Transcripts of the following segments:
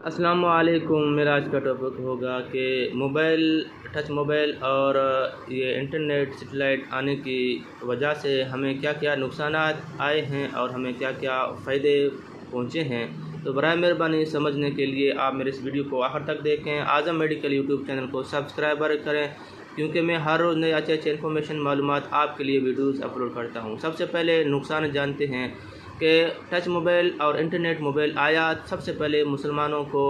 السلام علیکم۔ میرا آج کا ٹاپک ہوگا کہ ٹچ موبائل اور یہ انٹرنیٹ سیٹلائٹ آنے کی وجہ سے ہمیں کیا کیا نقصانات آئے ہیں اور ہمیں کیا کیا فائدے پہنچے ہیں۔ تو برائے مہربانی سمجھنے کے لیے آپ میرے اس ویڈیو کو آخر تک دیکھیں۔ اعظم میڈیکل یوٹیوب چینل کو سبسکرائبر کریں، کیونکہ میں ہر روز نئے اچھے انفارمیشن معلومات آپ کے لیے ویڈیوز اپلوڈ کرتا ہوں۔ سب سے پہلے نقصان جانتے ہیں کہ ٹچ موبائل اور انٹرنیٹ موبائل آیا سب سے پہلے مسلمانوں کو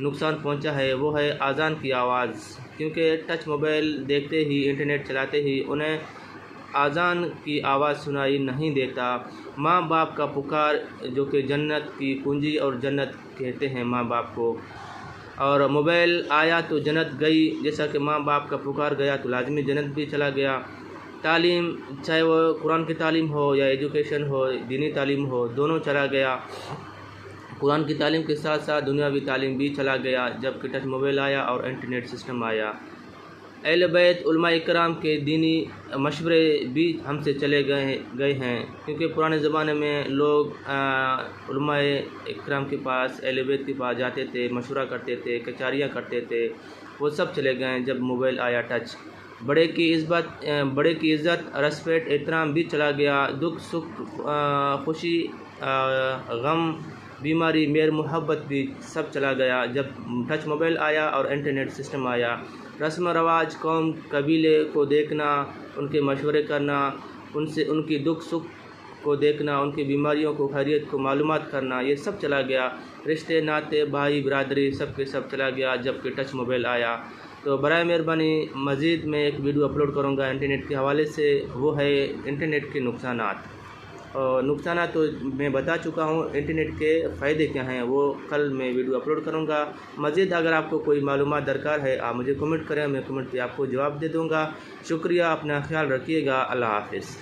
نقصان پہنچا ہے، وہ ہے اذان کی آواز، کیونکہ ٹچ موبائل دیکھتے ہی، انٹرنیٹ چلاتے ہی انہیں اذان کی آواز سنائی نہیں دیتا۔ ماں باپ کا پکار، جو کہ جنت کی کنجی اور جنت کہتے ہیں ماں باپ کو، اور موبائل آیا تو جنت گئی، جیسا کہ ماں باپ کا پکار گیا تو لازمی جنت بھی چلا گیا۔ تعلیم، چاہے وہ قرآن کی تعلیم ہو یا ایجوکیشن ہو، دینی تعلیم ہو، دونوں چلا گیا۔ قرآن کی تعلیم کے ساتھ ساتھ دنیاوی تعلیم بھی چلا گیا جب کہ ٹچ موبائل آیا اور انٹرنیٹ سسٹم آیا۔ اہل بیت علماء اکرام کے دینی مشورے بھی ہم سے چلے گئے ہیں، کیونکہ پرانے زمانے میں لوگ علماء اکرام کے پاس، اہل بیت کے پاس جاتے تھے، مشورہ کرتے تھے، کچہریاں کرتے تھے، وہ سب چلے گئے جب موبائل آیا ٹچ۔ بڑے کی عزت، رسپیکٹ، احترام بھی چلا گیا۔ دکھ سکھ، خوشی، غم، بیماری، مہر محبت بھی سب چلا گیا جب ٹچ موبائل آیا اور انٹرنیٹ سسٹم آیا۔ رسم و رواج، قوم قبیلے کو دیکھنا، ان کے مشورے کرنا، ان کی دکھ سکھ کو دیکھنا، ان کی بیماریوں کو، خیریت کو معلومات کرنا، یہ سب چلا گیا۔ رشتے ناطے، بھائی برادری، سب کے سب چلا گیا جب کہ ٹچ موبائل آیا۔ تو برائے مہربانی مزید میں ایک ویڈیو اپلوڈ کروں گا انٹرنیٹ کے حوالے سے، وہ ہے انٹرنیٹ کے نقصانات۔ اور نقصانات تو میں بتا چکا ہوں، انٹرنیٹ کے فائدے کیا ہیں وہ کل میں ویڈیو اپلوڈ کروں گا۔ مزید اگر آپ کو کوئی معلومات درکار ہے، آپ مجھے کمنٹ کریں، میں کمنٹ پہ آپ کو جواب دے دوں گا۔ شکریہ، اپنا خیال رکھیے گا، اللہ حافظ۔